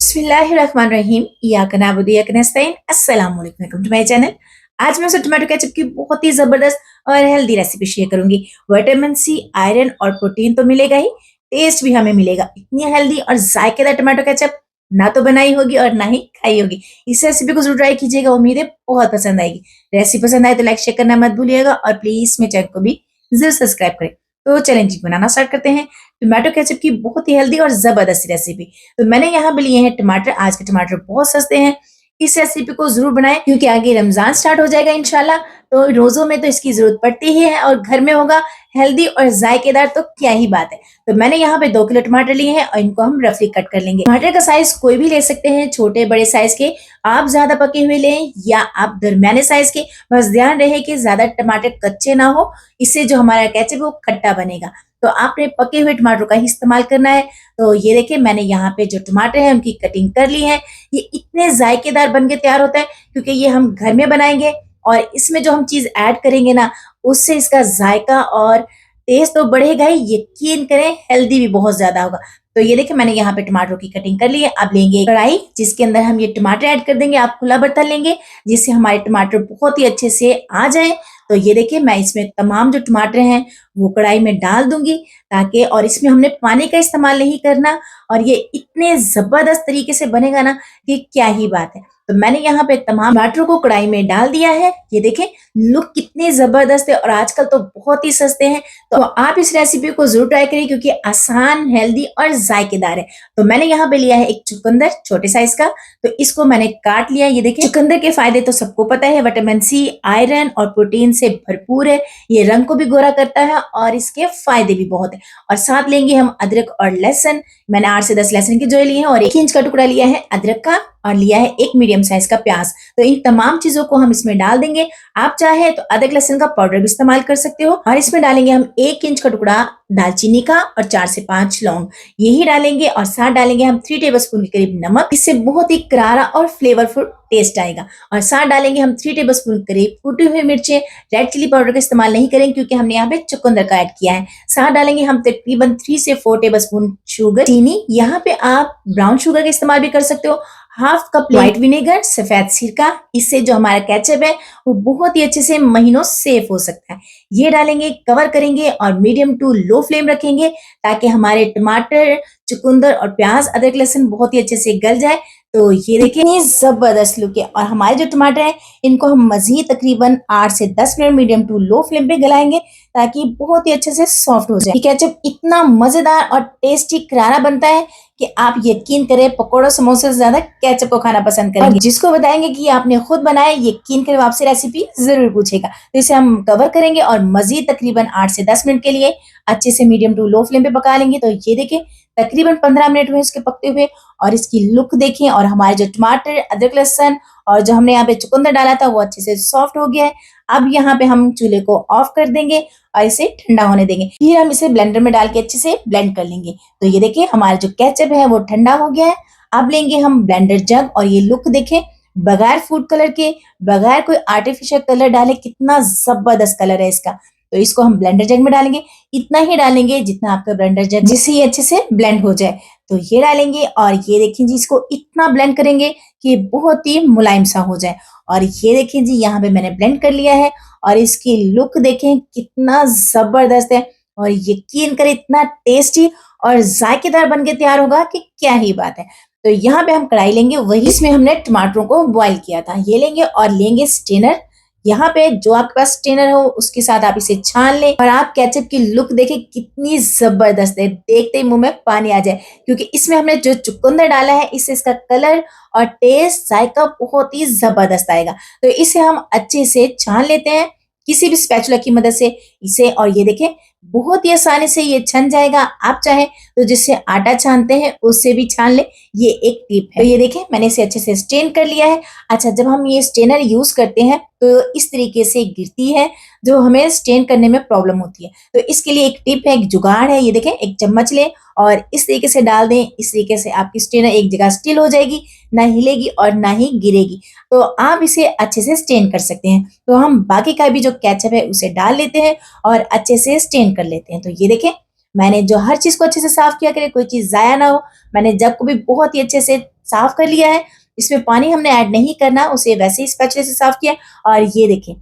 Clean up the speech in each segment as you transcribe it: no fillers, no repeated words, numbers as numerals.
बिस्मिल्लाहिर्रहमानिर्रहीम इय्याका नअबुदु व इय्याका नस्तईन। अस्सलाम वालेकुम, वेलकम टू माय चैनल। आज मैं आपसे टोमेटो केचप की बहुत ही जबरदस्त और हेल्दी रेसिपी शेयर करूंगी। विटामिन सी, आयरन और प्रोटीन तो मिलेगा ही, टेस्ट भी हमें मिलेगा। इतनी हेल्दी और जायकेदार टोमेटो केचप ना तो बनाई होगी और ना ही खाई होगी। इस रेसिपी को जरूर ट्राई कीजिएगा, उम्मीद है बहुत पसंद आएगी। रेसिपी पसंद आए तो लाइक शेयर करना मत भूलिएगा और प्लीज मेरे चैनल को भी जरूर सब्सक्राइब करें। तो चैलेंज बनाना स्टार्ट करते हैं टोमेटो केचप की बहुत ही हेल्दी और जबरदस्त रेसिपी। तो मैंने यहाँ पे लिए हैं टमाटर। आज के टमाटर बहुत सस्ते हैं। इस रेसिपी को जरूर बनाएं क्योंकि आगे रमजान स्टार्ट हो जाएगा इंशाल्लाह, तो रोजों में तो इसकी जरूरत पड़ती ही है और घर में होगा हेल्दी और जायकेदार तो क्या ही बात है। तो मैंने यहाँ पे 2 किलो टमाटर लिए हैं और इनको हम रफली कट कर लेंगे। टमाटर का साइज कोई भी ले सकते हैं, छोटे बड़े साइज के। आप ज्यादा पके हुए लें या आप दरमियाने साइज के, बस ध्यान रहे कि ज्यादा टमाटर कच्चे ना हो, इससे जो हमारा केचप है वो खट्टा बनेगा। तो आपने पके हुए टमाटर का ही इस्तेमाल करना है। तो ये देखिए मैंने यहाँ पे जो टमाटर है उनकी कटिंग कर ली है। ये इतने जायकेदार बन के तैयार होता है क्योंकि ये हम घर में बनाएंगे और इसमें जो हम चीज ऐड करेंगे ना, उससे इसका जायका और टेस्ट तो बढ़ेगा ही, यकीन करें हेल्दी भी बहुत ज्यादा होगा। तो ये देखिए मैंने यहाँ पे टमाटरों की कटिंग कर ली है। अब लेंगे एक कढ़ाई जिसके अंदर हम ये टमाटर ऐड कर देंगे। आप खुला बर्तन लेंगे जिससे हमारे टमाटर बहुत ही अच्छे से आ जाए। तो ये देखिए मैं इसमें तमाम जो टमाटर हैं वो कढ़ाई में डाल दूंगी ताकि, और इसमें हमने पानी का इस्तेमाल नहीं करना और ये इतने जबरदस्त तरीके से बनेगा ना कि क्या ही बात है। तो मैंने यहाँ पे तमाम टमाटरों को कढ़ाई में डाल दिया है। ये देखें लुक कितने जबरदस्त है और आजकल तो बहुत ही सस्ते हैं। तो आप इस रेसिपी को जरूर ट्राई करिए क्योंकि आसान, हेल्दी और जायकेदार है। तो मैंने यहाँ पे लिया है एक चुकंदर छोटे साइज का, तो इसको मैंने काट लिया। ये देखिए चुकंदर के फायदे तो सबको पता है, विटामिन सी, आयरन और प्रोटीन से भरपूर है। ये रंग को भी गोरा करता है और इसके फायदे भी बहुत है। और साथ लेंगे हम अदरक और लहसुन। मैंने 8 से 10 लहसुन के जो लिए हैं और 1 इंच का टुकड़ा लिया है अदरक का और लिया है एक मीडियम साइज का प्याज। तो इन तमाम चीजों को हम इसमें डाल देंगे। आप चाहे तो अदरक लहसुन का पाउडर भी इस्तेमाल कर सकते हो। और इसमें डालेंगे हम 1 इंच का टुकड़ा दालचीनी का और 4 से 5 लौंग, यही डालेंगे। और साथ डालेंगे हम 3 टेबलस्पून के करीब नमक, इससे बहुत ही करारा और फ्लेवरफुल टेस्ट आएगा। और साथ डालेंगे हम 3 टेबलस्पून करीब कुटी हुई मिर्चें। रेड चिली पाउडर का इस्तेमाल नहीं करेंगे क्योंकि हमने यहाँ पे चुकंदर का ऐड किया है। साथ डालेंगे हम तकरीबन 3 से 4 टेबलस्पून शुगर, चीनी। यहाँ पे आप ब्राउन शुगर का इस्तेमाल भी कर सकते हो। हाफ कप व्हाइट विनेगर, सफेद सिरका, इससे जो हमारा केचप है वो बहुत ही अच्छे से महीनों सेफ हो सकता है। ये डालेंगे, कवर करेंगे और मीडियम टू लो फ्लेम रखेंगे ताकि हमारे टमाटर, चुकंदर और प्याज, अदरक लहसुन बहुत ही अच्छे से गल जाए। तो ये देखिए ये जबरदस्त लुक है। और हमारे जो टमाटर हैं इनको हम मजीद तकरीबन 8 से 10 minute medium to low flame पे गलाएंगे ताकि बहुत ही अच्छे से सॉफ्ट हो जाए। ये केचप इतना मजेदार और टेस्टी करारा बनता है कि आप यकीन करें पकौड़ा समोसे से ज्यादा केचप को खाना पसंद करेंगे। जिसको बताएंगे कि आपने खुद बनाया, यकीन करें आपसे रेसिपी जरूर पूछेगा। तो इसे हम कवर करेंगे और मजीद तकरीबन 8 से 10 मिनट के लिए अच्छे से मीडियम टू लो फ्लेम पे पका लेंगे। तो ये देखें तकरीबन 15 मिनट हुए इसके पकते हुए और इसकी लुक देखें। और हमारे जो टमाटर, अदरक लहसुन और जो हमने यहाँ पे चुकंदर डाला था वो अच्छे से सॉफ्ट हो गया है। अब यहाँ पे हम चूल्हे को ऑफ कर देंगे और इसे ठंडा होने देंगे। फिर हम इसे ब्लेंडर में डाल के अच्छे से ब्लेंड कर लेंगे। तो ये देखिए हमारा जो केचप है वो ठंडा हो गया है। अब लेंगे हम ब्लेंडर जग और ये लुक देखें, बगैर फूड कलर के, बगैर कोई आर्टिफिशियल कलर डाले, कितना जबरदस्त कलर है इसका। तो इसको हम ब्लेंडर जग में डालेंगे, इतना ही डालेंगे जितना आपका ब्लेंडर जग जिससे ये अच्छे से ब्लेंड हो जाए। तो ये डालेंगे और ये देखिए जी इसको इतना ब्लेंड करेंगे कि बहुत ही मुलायम सा हो जाए। और ये देखिए जी यहाँ पे मैंने ब्लेंड कर लिया है और इसकी लुक देखें कितना जबरदस्त है और यकीन करें इतना टेस्टी और जायकेदार बन के तैयार होगा कि क्या ही बात है। तो यहाँ पे हम कढ़ाई लेंगे, वही इसमें हमने टमाटरों को बॉईल किया था, ये लेंगे और लेंगे स्ट्रेनर। यहाँ पे जो आपके पास स्ट्रेनर हो उसके साथ आप इसे छान लें। और आप केचप की लुक देखें कितनी जबरदस्त है, देखते ही मुंह में पानी आ जाए क्योंकि इसमें हमने जो चुकंदर डाला है इससे इसका कलर और टेस्ट, जायका बहुत ही जबरदस्त आएगा। तो इसे हम अच्छे से छान लेते हैं किसी भी स्पैचुला की मदद से इसे। और ये देखें बहुत ही आसानी से ये छन जाएगा। आप चाहे तो जिससे आटा छानते हैं उससे भी छान ले, ये एक टिप है। तो ये देखें मैंने इसे अच्छे से स्ट्रेन कर लिया है। अच्छा, जब हम ये स्ट्रेनर यूज करते हैं तो इस तरीके से गिरती है जो हमें स्ट्रेन करने में प्रॉब्लम होती है। तो इसके लिए एक टिप है, एक जुगाड़ है। ये देखें एक चम्मच लें और इस तरीके से डाल दें, इस तरीके से आपकी स्ट्रेनर एक जगह स्टिल हो जाएगी, ना हिलेगी और ना ही गिरेगी। तो आप इसे अच्छे से स्ट्रेन कर सकते हैं। तो हम बाकी का भी जो केचप है उसे डाल लेते हैं और अच्छे से स्ट्रेन कर लेते हैं। तो ये देखें मैंने जो हर चीज को अच्छे से साफ किया, करे कोई चीज जाया ना हो। मैंने जग को भी बहुत ही अच्छे से साफ कर लिया है। इसमें पानी हमने ऐड नहीं करना, उसे वैसे ही स्पैचुले से साफ किया। और ये देखें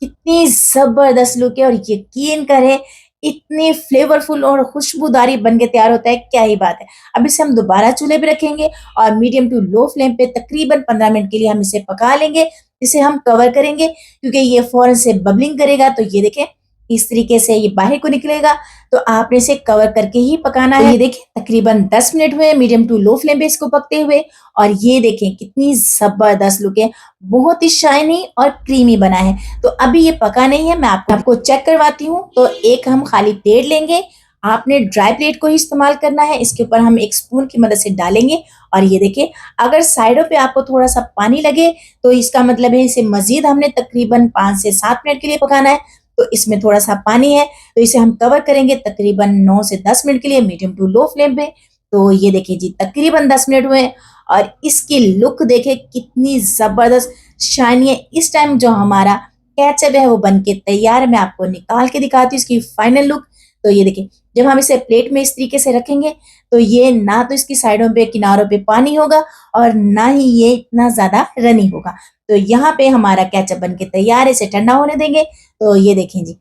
कितनी ज़बरदस्त लुक है और यकीन करें इतनी फ्लेवरफुल और खुशबूदारी बन के तैयार होता है, क्या ही बात है। अब इसे हम दोबारा चूल्हे पे रखेंगे और मीडियम टू लो फ्लेम पे तकरीबन 15 मिनट के लिए हम इसे पका लेंगे। इसे हम कवर करेंगे क्योंकि ये फ़ौरन से बबलिंग करेगा, तो ये देखें इस तरीके से ये बाहर को निकलेगा, तो आपने इसे कवर करके ही पकाना है। ये देखिए तकरीबन 10 मिनट हुए मीडियम टू लो फ्लेम पे इसको पकते हुए और ये देखें कितनी ज़बरदस्त लुक है, बहुत ही शाइनी और क्रीमी बना है। तो अभी ये पका नहीं है, मैं आपको चेक करवाती हूँ। तो एक हम खाली प्लेट लेंगे, आपने ड्राई प्लेट को ही इस्तेमाल करना है। इसके ऊपर हम एक स्पून की मदद से डालेंगे और ये देखिए अगर साइडों पे आपको थोड़ा सा पानी लगे तो इसका मतलब है इसे मजीद हमने तकरीबन 5 से 7 मिनट के लिए पकाना है। तो इसमें थोड़ा सा पानी है, तो इसे हम कवर करेंगे तकरीबन 9 से 10 मिनट के लिए मीडियम टू लो फ्लेम पे। तो ये देखिए जी तकरीबन 10 मिनट हुए और इसकी लुक देखे कितनी ज़बरदस्त शाइनी है। इस टाइम जो हमारा केचप है वो बन के तैयार है। मैं आपको निकाल के दिखाती हूँ इसकी फाइनल लुक। तो ये देखिए जब हम इसे प्लेट में इस तरीके से रखेंगे तो ये ना तो इसकी साइडों पे किनारों पे पानी होगा और ना ही ये इतना ज़्यादा रनी होगा। तो यहाँ पे हमारा केचप बन के तैयार है, इसे ठंडा होने देंगे। तो ये देखें जी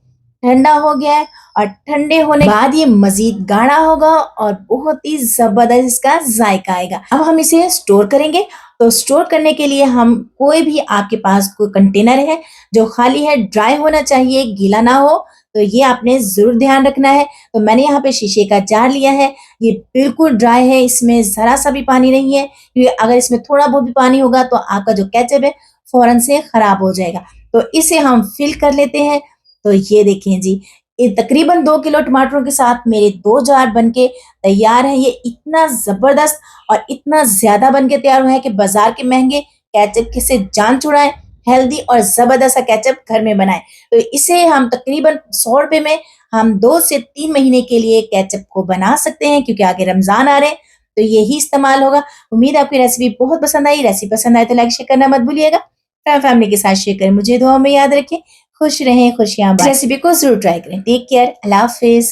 ठंडा हो गया है और ठंडे होने के बाद ये मजीद गाढ़ा होगा और बहुत ही जबरदस्त इसका जायका आएगा। अब हम इसे स्टोर करेंगे। तो स्टोर करने के लिए हम कोई भी आपके पास कोई कंटेनर है जो खाली है, ड्राई होना चाहिए, गीला ना हो, तो ये आपने जरूर ध्यान रखना है। तो मैंने यहाँ पे शीशे का जार लिया है, ये बिल्कुल ड्राई है, इसमें जरा सा भी पानी नहीं है क्योंकि अगर इसमें थोड़ा बहुत भी पानी होगा तो आपका जो केचप है फौरन से खराब हो जाएगा। तो इसे हम फिल कर लेते हैं। तो ये देखें जी ये तकरीबन 2 किलो टमाटरों के साथ मेरे 2 जार बनके तैयार है। ये इतना ज़बरदस्त और इतना ज़्यादा बनके तैयार हुआ है कि बाजार के महंगे केचप के से जान छुड़ाएं, हेल्दी और ज़बरदस्त सा केचप घर में बनाएं। तो इसे हम तकरीबन 100 रुपए में हम 2 से 3 महीने के लिए केचप को बना सकते हैं क्योंकि आगे रमज़ान आ रहे हैं, तो यही इस्तेमाल होगा। उम्मीद है आपकी रेसिपी बहुत पसंद आई। रेसिपी पसंद आए तो लाइक शेयर करना मत भूलिएगा। फैमिली के साथ शेयर करें, मुझे दुआ में याद रखें। खुश रहें, खुशियाँ बांटें। रेसिपी को जरूर ट्राई करें। टेक केयर, अल्लाह हाफिज।